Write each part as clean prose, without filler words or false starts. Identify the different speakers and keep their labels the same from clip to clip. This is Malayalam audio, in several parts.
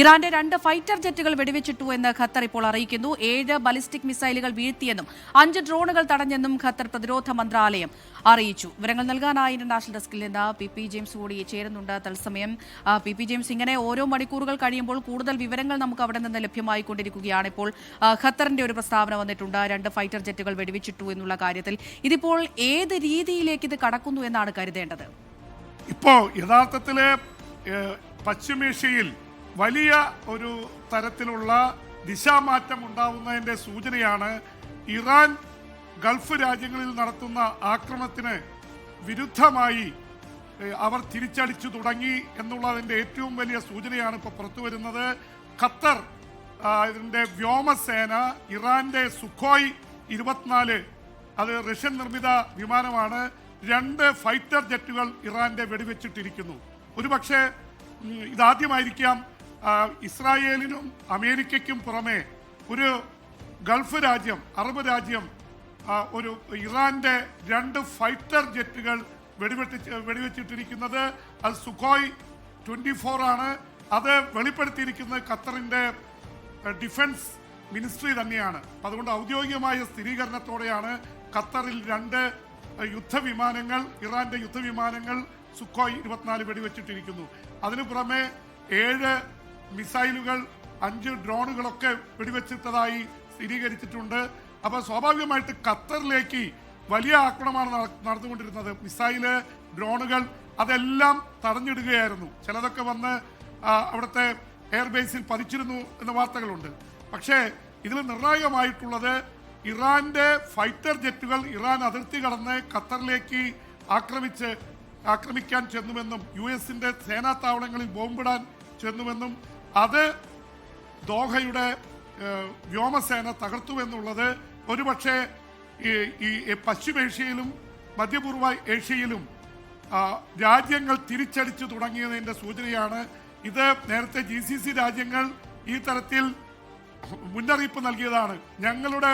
Speaker 1: ഇറാന്റെ 2 ഫൈറ്റർ ജെറ്റുകൾ വെടിവെച്ചിട്ടു എന്ന് ഖത്തർ ഇപ്പോൾ അറിയിക്കുന്നു. 7 ബലിസ്റ്റിക് മിസൈലുകൾ വീഴ്ത്തിയെന്നും 5 ഡ്രോണുകൾ തടഞ്ഞെന്നും ഖത്തർ പ്രതിരോധ മന്ത്രാലയം അറിയിച്ചു. വിവരങ്ങൾ നൽകാനായി ഇന്റർനാഷണൽ ഡെസ്കിൽ നിന്ന് പി ജെയിംസ് കൂടി ചേരുന്നുണ്ട് തത്സമയം. പി ജെയിംസ്, ഇങ്ങനെ ഓരോ മണിക്കൂറുകൾ കഴിയുമ്പോൾ കൂടുതൽ വിവരങ്ങൾ നമുക്ക് അവിടെ നിന്ന് ലഭ്യമായിക്കൊണ്ടിരിക്കുകയാണ്. ഇപ്പോൾ ഖത്തറിന്റെ ഒരു പ്രസ്താവന വന്നിട്ടുണ്ട് 2 ഫൈറ്റർ ജെറ്റുകൾ വെടിവെച്ചിട്ടു എന്നുള്ള കാര്യത്തിൽ. ഇതിപ്പോൾ ഏത് രീതിയിലേക്ക് ഇത് കടക്കുന്നു എന്നാണ് കരുതേണ്ടത്?
Speaker 2: ഇപ്പോൾ യഥാർത്ഥത്തില് പശ്ചിമേഷ്യയിൽ വലിയ ഒരു തരത്തിലുള്ള ദിശാമാറ്റം ഉണ്ടാവുന്നതിൻ്റെ സൂചനയാണ് ഇറാൻ ഗൾഫ് രാജ്യങ്ങളിൽ നടത്തുന്ന ആക്രമണത്തിന് വിരുദ്ധമായി അവർ തിരിച്ചടിച്ചു തുടങ്ങി എന്നുള്ളതിൻ്റെ ഏറ്റവും വലിയ സൂചനയാണ് ഇപ്പോൾ പുറത്തു വരുന്നത്. ഖത്തർ ഇതിൻ്റെ വ്യോമസേന ഇറാന്റെ സുഖോയ് 24 അത് റഷ്യൻ നിർമ്മിത വിമാനമാണ്, 2 ഫൈറ്റർ ജെറ്റുകൾ ഇറാന്റെ വെടിവെച്ചിട്ടിരിക്കുന്നു. ഒരുപക്ഷെ ഇതാദ്യമായിരിക്കാം ഇസ്രായേലിനും അമേരിക്കയ്ക്കും പുറമെ ഒരു ഗൾഫ് രാജ്യം, അറബ് രാജ്യം ഒരു ഇറാന്റെ 2 ഫൈറ്റർ ജെറ്റുകൾ വെടിവെച്ചിട്ടിരിക്കുന്നത്. അത് സുഖോയ് 24 ആണ്. അത് വെളിപ്പെടുത്തിയിരിക്കുന്നത് ഖത്തറിന്റെ ഡിഫൻസ് മിനിസ്ട്രി തന്നെയാണ്. അതുകൊണ്ട് ഔദ്യോഗികമായ സ്ഥിരീകരണത്തോടെയാണ് ഖത്തറിൽ 2 യുദ്ധവിമാനങ്ങൾ, ഇറാന്റെ യുദ്ധവിമാനങ്ങൾ സുഖോയ് 24 വെടിവെച്ചിട്ടിരിക്കുന്നു. അതിനു പുറമെ 7 മിസൈലുകൾ, 5 ഡ്രോണുകളൊക്കെ വെടിവെച്ചിട്ടതായി സ്ഥിരീകരിച്ചിട്ടുണ്ട്. അപ്പോൾ സ്വാഭാവികമായിട്ട് ഖത്തറിലേക്ക് വലിയ ആക്രമണമാണ് നടന്നുകൊണ്ടിരുന്നത്. മിസൈല്, ഡ്രോണുകൾ അതെല്ലാം തടഞ്ഞിടുകയായിരുന്നു. ചിലതൊക്കെ വന്ന് അവിടുത്തെ എയർബേസിൽ പതിച്ചിരുന്നു എന്ന വാർത്തകളുണ്ട്. പക്ഷേ ഇതിൽ നിർണായകമായിട്ടുള്ളത് ഇറാന്റെ ഫൈറ്റർ ജെറ്റുകൾ ഇറാൻ അതിർത്തി കടന്ന് ഖത്തറിലേക്ക് ആക്രമിക്കാൻ ചെന്നുവെന്നും US-ന്റെ സേനാ താവളങ്ങളിൽ ബോംബിടാൻ ചെന്നുവെന്നും അത് ദോഹയുടെ വ്യോമസേന തകർത്തുവെന്നുള്ളത് ഒരുപക്ഷെ ഈ പശ്ചിമേഷ്യയിലും മധ്യപൂർവ്വ ഏഷ്യയിലും രാജ്യങ്ങൾ തിരിച്ചടിച്ചു തുടങ്ങിയതിൻ്റെ സൂചനയാണ്. ഇത് നേരത്തെ GCC രാജ്യങ്ങൾ ഈ തരത്തിൽ മുന്നറിയിപ്പ് നൽകിയതാണ്. ഞങ്ങളുടെ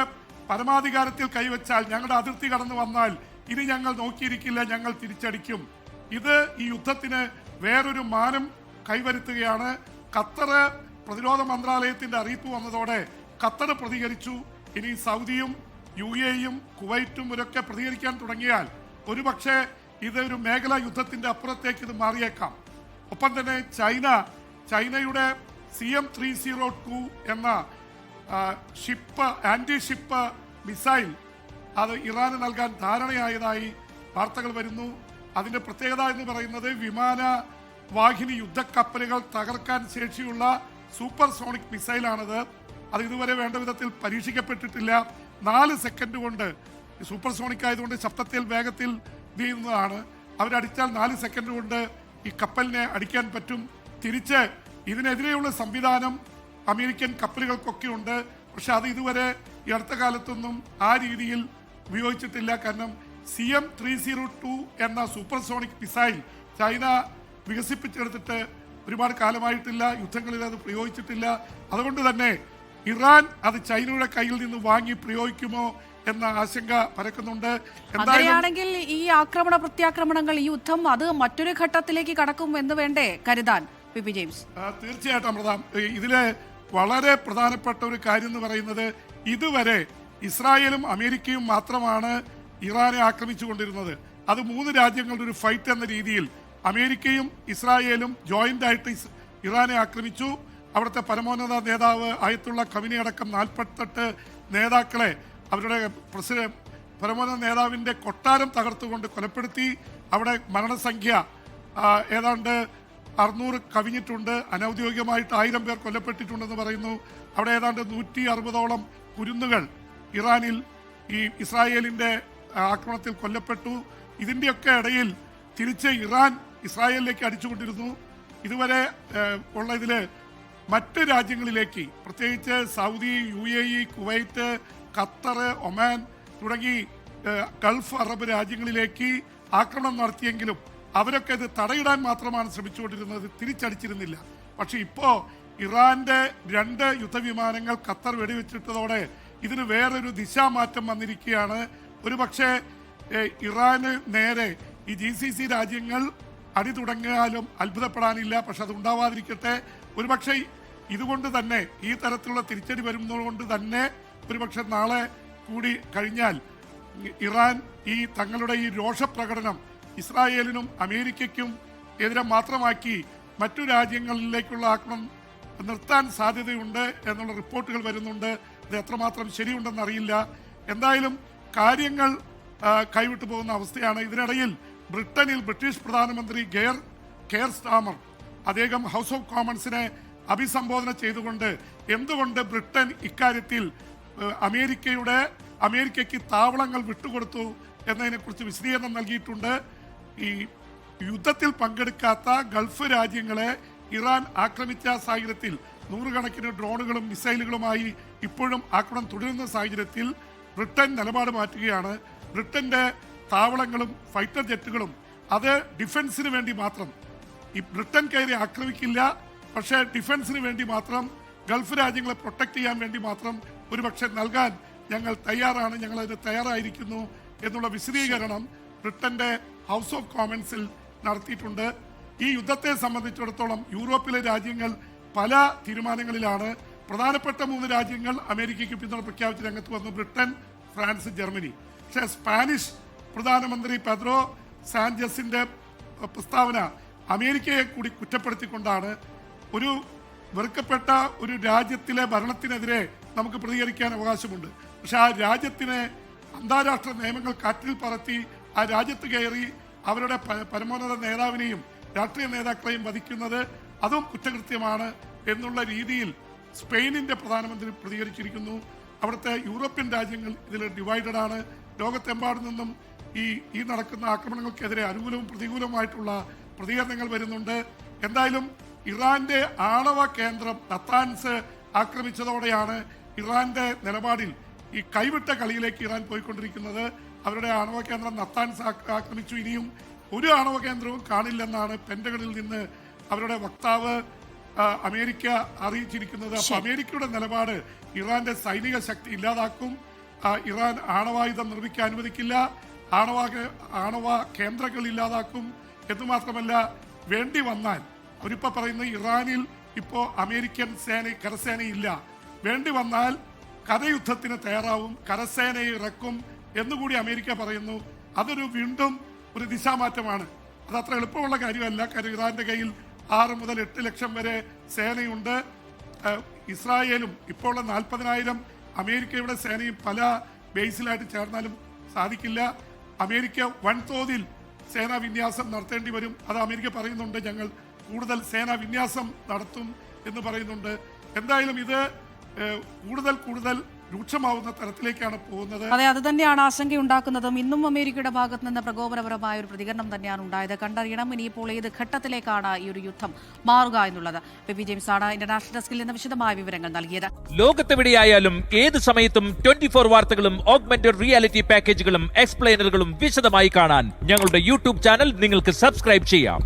Speaker 2: പരമാധികാരത്തിൽ കൈവച്ചാൽ, ഞങ്ങളുടെ അതിർത്തി കടന്നു വന്നാൽ ഇനി ഞങ്ങൾ നോക്കിയിരിക്കില്ല, ഞങ്ങൾ തിരിച്ചടിക്കും. ഇത് ഈ യുദ്ധത്തിന് വേറൊരു മാനം കൈവരുത്തുകയാണ്. ഖത്തർ പ്രതിരോധ മന്ത്രാലയത്തിന്റെ അറിയിപ്പ് വന്നതോടെ ഖത്തർ പ്രതികരിച്ചു. ഇനി സൗദിയും UAE-യും കുവൈറ്റും ഇവരൊക്കെ പ്രതികരിക്കാൻ തുടങ്ങിയാൽ ഒരുപക്ഷെ ഇതൊരു മേഖലാ യുദ്ധത്തിന്റെ അപ്പുറത്തേക്ക് ഇത് മാറിയേക്കാം. ഒപ്പം തന്നെ ചൈനയുടെ CM-302 എന്ന ആന്റി ഷിപ്പ് മിസൈൽ അത് ഇറാന് നൽകാൻ ധാരണയായതായി വാർത്തകൾ വരുന്നു. അതിന്റെ പ്രത്യേകത എന്ന് പറയുന്നത് വിമാനവാഹിനി യുദ്ധക്കപ്പലുകൾ തകർക്കാൻ ശേഷിയുള്ള സൂപ്പർ സോണിക് മിസൈലാണത്. അത് ഇതുവരെ വേണ്ട വിധത്തിൽ പരീക്ഷിക്കപ്പെട്ടിട്ടില്ല. 4 സെക്കൻഡ് കൊണ്ട്, സൂപ്പർ സോണിക് ആയതുകൊണ്ട് ശബ്ദത്തിൽ വേഗത്തിൽ നീങ്ങുന്നതാണ്. അവരടിച്ചാൽ 4 സെക്കൻഡ് കൊണ്ട് ഈ കപ്പലിനെ അടിക്കാൻ പറ്റും. തിരിച്ച് ഇതിനെതിരെയുള്ള സംവിധാനം അമേരിക്കൻ കപ്പലുകൾക്കൊക്കെ ഉണ്ട്. പക്ഷെ അത് ഇതുവരെ ഈ അടുത്ത കാലത്തൊന്നും ആ രീതിയിൽ ഉപയോഗിച്ചിട്ടില്ല. കാരണം CM-302 എന്ന സൂപ്പർ സോണിക് മിസൈൽ ചൈന വികസിപ്പിച്ചെടുത്തിട്ട് ഒരുപാട് കാലമായിട്ടില്ല, യുദ്ധങ്ങളിൽ അത് പ്രയോഗിച്ചിട്ടില്ല. അതുകൊണ്ട് തന്നെ ഇറാൻ അത് ചൈനയുടെ കയ്യിൽ നിന്ന് വാങ്ങി പ്രയോഗിക്കുമോ എന്ന ആശങ്ക പരക്കുന്നുണ്ട്.
Speaker 1: അങ്ങനെയാണെങ്കിൽ ഈ ആക്രമണ പ്രത്യാക്രമണങ്ങൾ, ഈ യുദ്ധം അത് മറ്റൊരു ഘട്ടത്തിലേക്ക് കടക്കും എന്ന് വേണ്ടേ കരുതാൻ പി ജെയിംസ്?
Speaker 2: തീർച്ചയായിട്ടും അമൃത, ഇതിലെ വളരെ പ്രധാനപ്പെട്ട ഒരു കാര്യം എന്ന് പറയുന്നത് ഇതുവരെ ഇസ്രായേലും അമേരിക്കയും മാത്രമാണ് ഇറാനെ ആക്രമിച്ചുകൊണ്ടിരുന്നത്. അത് 3 രാജ്യങ്ങളുടെ ഒരു ഫൈറ്റ് എന്ന രീതിയിൽ അമേരിക്കയും ഇസ്രായേലും ജോയിന്റ് ആയിട്ട് ഇറാനെ ആക്രമിച്ചു. അവിടുത്തെ പരമോന്നത നേതാവ് ആയത്തുള്ള ഖമീനി അടക്കം 48 നേതാക്കളെ അവരുടെ പരമോന്നത നേതാവിൻ്റെ കൊട്ടാരം തകർത്തുകൊണ്ട് കൊലപ്പെടുത്തി. അവിടെ മരണസംഖ്യ ഏതാണ്ട് 600 കവിഞ്ഞിട്ടുണ്ട്. അനൗദ്യോഗികമായിട്ട് 1000 പേർ കൊല്ലപ്പെട്ടിട്ടുണ്ടെന്ന് പറയുന്നു. അവിടെ ഏതാണ്ട് 160ഓളം കുരുന്നുകൾ ഇറാനിൽ ഈ ഇസ്രായേലിൻ്റെ ആക്രമണത്തിൽ കൊല്ലപ്പെട്ടു. ഇതിൻ്റെയൊക്കെ ഇടയിൽ തിരിച്ച് ഇറാൻ ഇസ്രായേലിലേക്ക് അടിച്ചുകൊണ്ടിരുന്നു. ഇതുവരെ ഉള്ള ഇതിൽ മറ്റ് രാജ്യങ്ങളിലേക്ക്, പ്രത്യേകിച്ച് Saudi, UAE, Kuwait, Qatar, Oman തുടങ്ങി ഗൾഫ് അറബ് രാജ്യങ്ങളിലേക്ക് ആക്രമണം നടത്തിയെങ്കിലും അവരൊക്കെ ഇത് തടയിടാൻ മാത്രമാണ് ശ്രമിച്ചുകൊണ്ടിരുന്നത്, തിരിച്ചടിച്ചിരുന്നില്ല. പക്ഷെ ഇപ്പോൾ ഇറാന്റെ 2 യുദ്ധവിമാനങ്ങൾ ഖത്തർ വെടിവെച്ചിട്ടതോടെ ഇതിന് വേറൊരു ദിശാമാറ്റം വന്നിരിക്കുകയാണ്. ഒരു പക്ഷേ ഇറാന് നേരെ ഈ GCC രാജ്യങ്ങൾ അടി തുടങ്ങിയാലും അത്ഭുതപ്പെടാനില്ല. പക്ഷെ അത് ഉണ്ടാവാതിരിക്കട്ടെ. ഒരുപക്ഷെ ഇതുകൊണ്ട് തന്നെ ഈ തരത്തിലുള്ള തിരിച്ചടി വരുന്നതുകൊണ്ട് തന്നെ ഒരുപക്ഷെ നാളെ കൂടി കഴിഞ്ഞാൽ ഇറാൻ ഈ തങ്ങളുടെ ഈ രോഷപ്രകടനം ഇസ്രായേലിനും അമേരിക്കയ്ക്കും എതിരെ മാത്രമാക്കി മറ്റു രാജ്യങ്ങളിലേക്കുള്ള ആക്രമണം നിർത്താൻ സാധ്യതയുണ്ട് എന്നുള്ള റിപ്പോർട്ടുകൾ വരുന്നുണ്ട്. ഇത് എത്രമാത്രം ശരിയുണ്ടെന്ന് അറിയില്ല. എന്തായാലും കാര്യങ്ങൾ കൈവിട്ടു പോകുന്ന അവസ്ഥയാണ്. ഇതിനിടയിൽ ബ്രിട്ടനിൽ ബ്രിട്ടീഷ് പ്രധാനമന്ത്രി കെയർ സ്റ്റാമർ അദ്ദേഹം ഹൗസ് ഓഫ് കോമൺസിനെ അഭിസംബോധന ചെയ്തുകൊണ്ട് എന്തുകൊണ്ട് ബ്രിട്ടൻ ഇക്കാര്യത്തിൽ അമേരിക്കയ്ക്ക് താവളങ്ങൾ വിട്ടുകൊടുത്തു എന്നതിനെക്കുറിച്ച് വിശദീകരണം നൽകിയിട്ടുണ്ട്. ഈ യുദ്ധത്തിൽ പങ്കെടുക്കാത്ത ഗൾഫ് രാജ്യങ്ങളെ ഇറാൻ ആക്രമിച്ച സാഹചര്യത്തിൽ നൂറുകണക്കിന് ഡ്രോണുകളും മിസൈലുകളുമായി ഇപ്പോഴും ആക്രമണം തുടരുന്ന സാഹചര്യത്തിൽ ബ്രിട്ടൻ നിലപാട് മാറ്റുകയാണ്. ബ്രിട്ടന്റെ താവളങ്ങളും ഫൈറ്റർ ജെറ്റുകളും അത് ഡിഫൻസിന് വേണ്ടി മാത്രം, ഈ ബ്രിട്ടൻ കയറി ആക്രമിക്കില്ല, പക്ഷേ ഡിഫൻസിന് വേണ്ടി മാത്രം, ഗൾഫ് രാജ്യങ്ങളെ പ്രൊട്ടക്ട് ചെയ്യാൻ വേണ്ടി മാത്രം ഒരുപക്ഷെ നൽകാൻ ഞങ്ങൾ തയ്യാറാണ്, ഞങ്ങൾ അതിന് തയ്യാറായിരിക്കുന്നു എന്നുള്ള വിശദീകരണം ബ്രിട്ടന്റെ ഹൗസ് ഓഫ് കോമൺസിൽ നടത്തിയിട്ടുണ്ട്. ഈ യുദ്ധത്തെ സംബന്ധിച്ചിടത്തോളം യൂറോപ്പിലെ രാജ്യങ്ങൾ പല തീരുമാനങ്ങളിലാണ്. പ്രധാനപ്പെട്ട 3 രാജ്യങ്ങൾ അമേരിക്കയ്ക്ക് പിന്തുണ പ്രഖ്യാപിച്ച് രംഗത്ത് വന്നു: ബ്രിട്ടൻ, ഫ്രാൻസ്, ജർമ്മനി. പക്ഷേ സ്പാനിഷ് പ്രധാനമന്ത്രി പെദ്രോ സാഞ്ചസിന്റെ പ്രസ്താവന അമേരിക്കയെ കൂടി കുറ്റപ്പെടുത്തിക്കൊണ്ടാണ്. ഒരു വെറുക്കപ്പെട്ട ഒരു രാജ്യത്തിലെ ഭരണത്തിനെതിരെ നമുക്ക് പ്രതികരിക്കാൻ അവകാശമുണ്ട്, പക്ഷെ ആ രാജ്യത്തിനെ അന്താരാഷ്ട്ര നിയമങ്ങൾ കാറ്റിൽ പറത്തി ആ രാജ്യത്ത് കയറി അവരുടെ പരമോന്നത നേതാവിനെയും രാഷ്ട്രീയ നേതാക്കളെയും വധിക്കുന്നത് അതും കുറ്റകൃത്യമാണ് എന്നുള്ള രീതിയിൽ സ്പെയിനിന്റെ പ്രധാനമന്ത്രി പ്രതികരിച്ചിരിക്കുന്നു. അവിടുത്തെ യൂറോപ്യൻ രാജ്യങ്ങൾ ഇതിൽ ഡിവൈഡഡ് ആണ്. ലോകത്തെമ്പാടും നിന്നും ഈ നടക്കുന്ന ആക്രമണങ്ങൾക്കെതിരെ അനുകൂലവും പ്രതികൂലവുമായിട്ടുള്ള പ്രതികരണങ്ങൾ വരുന്നുണ്ട്. എന്തായാലും ഇറാന്റെ ആണവ കേന്ദ്രം നത്താൻസ് ആക്രമിച്ചതോടെയാണ് ഇറാന്റെ നിലപാടിൽ ഈ കൈവിട്ട കളിയിലേക്ക് ഇറാൻ പോയിക്കൊണ്ടിരിക്കുന്നത്. അവരുടെ ആണവ കേന്ദ്രം നത്താൻസ് ആക്രമിച്ചു, ഇനിയും ഒരു ആണവ കേന്ദ്രവും കാണില്ലെന്നാണ് പെന്റഗണിൽ നിന്ന് അവരുടെ വക്താവ് അമേരിക്ക അറിയിച്ചിരിക്കുന്നത്. അപ്പൊ അമേരിക്കയുടെ നിലപാട് ഇറാന്റെ സൈനിക ശക്തി ഇല്ലാതാക്കും, ഇറാൻ ആണവായുധം നിർമ്മിക്കാൻ അനുവദിക്കില്ല, ആണവ കേന്ദ്രങ്ങൾ ഇല്ലാതാക്കും എന്ന് മാത്രമല്ല, വേണ്ടി വന്നാൽ ഒരിപ്പോ പറയുന്നത് ഇറാനിൽ ഇപ്പോ അമേരിക്കൻ കരസേനയില്ല, വേണ്ടി വന്നാൽ കരയുദ്ധത്തിന് തയ്യാറാവും, കരസേനയെ ഇറക്കും എന്നുകൂടി അമേരിക്ക പറയുന്നു. അതൊരു വീണ്ടും ഒരു ദിശാമാറ്റമാണ്. അത് അത്ര എളുപ്പമുള്ള കാര്യമല്ല. കാര്യം ഇറാന്റെ കയ്യിൽ 6 മുതൽ 8 ലക്ഷം വരെ സേനയുണ്ട്. ഇസ്രായേലും ഇപ്പോൾ 40,000 അമേരിക്കയുടെ സേനയും പല ബേസിലായിട്ട് ചേർന്നാലും സാധിക്കില്ല. അമേരിക്ക വൻതോതിൽ സേനാ വിന്യാസം നടത്തേണ്ടി വരും. അത് അമേരിക്ക പറയുന്നുണ്ട്, ഞങ്ങൾ കൂടുതൽ സേനാ വിന്യാസം നടത്തും എന്ന് പറയുന്നുണ്ട്. എന്തായാലും ഇത് കൂടുതൽ രൂക്ഷമാവുന്ന തരത്തിലേക്കാണ് പോകുന്നത്.
Speaker 1: അതെ, അത് തന്നെയാണ് ആശങ്കയുണ്ടാക്കുന്നതും. ഇന്നും അമേരിക്കയുടെ ഭാഗത്ത് നിന്ന് പ്രകോപനപരമായ ഒരു പ്രതികരണം തന്നെയാണ് ഉണ്ടായത്. കണ്ടറിയണം ഇനിയിപ്പോൾ ഏത് ഘട്ടത്തിലേക്കാണ് ഈ ഒരു യുദ്ധം മാറുക എന്നുള്ളത്. പി ജെയിംസ് ആണ് ഇന്റർനാഷണൽ ഡെസ്കിൽ നിന്ന് വിശദമായ വിവരങ്ങൾ നൽകിയത്.
Speaker 3: ലോകത്തെവിടെയായാലും ഏത് സമയത്തും 24 വാർത്തകളും ഓഗ്മെന്റഡ് റിയാലിറ്റി പാക്കേജുകളും എക്സ്പ്ലെയിനറുകളും വിശദമായി കാണാൻ ഞങ്ങളുടെ യൂട്യൂബ് ചാനൽ നിങ്ങൾക്ക് സബ്സ്ക്രൈബ് ചെയ്യാം.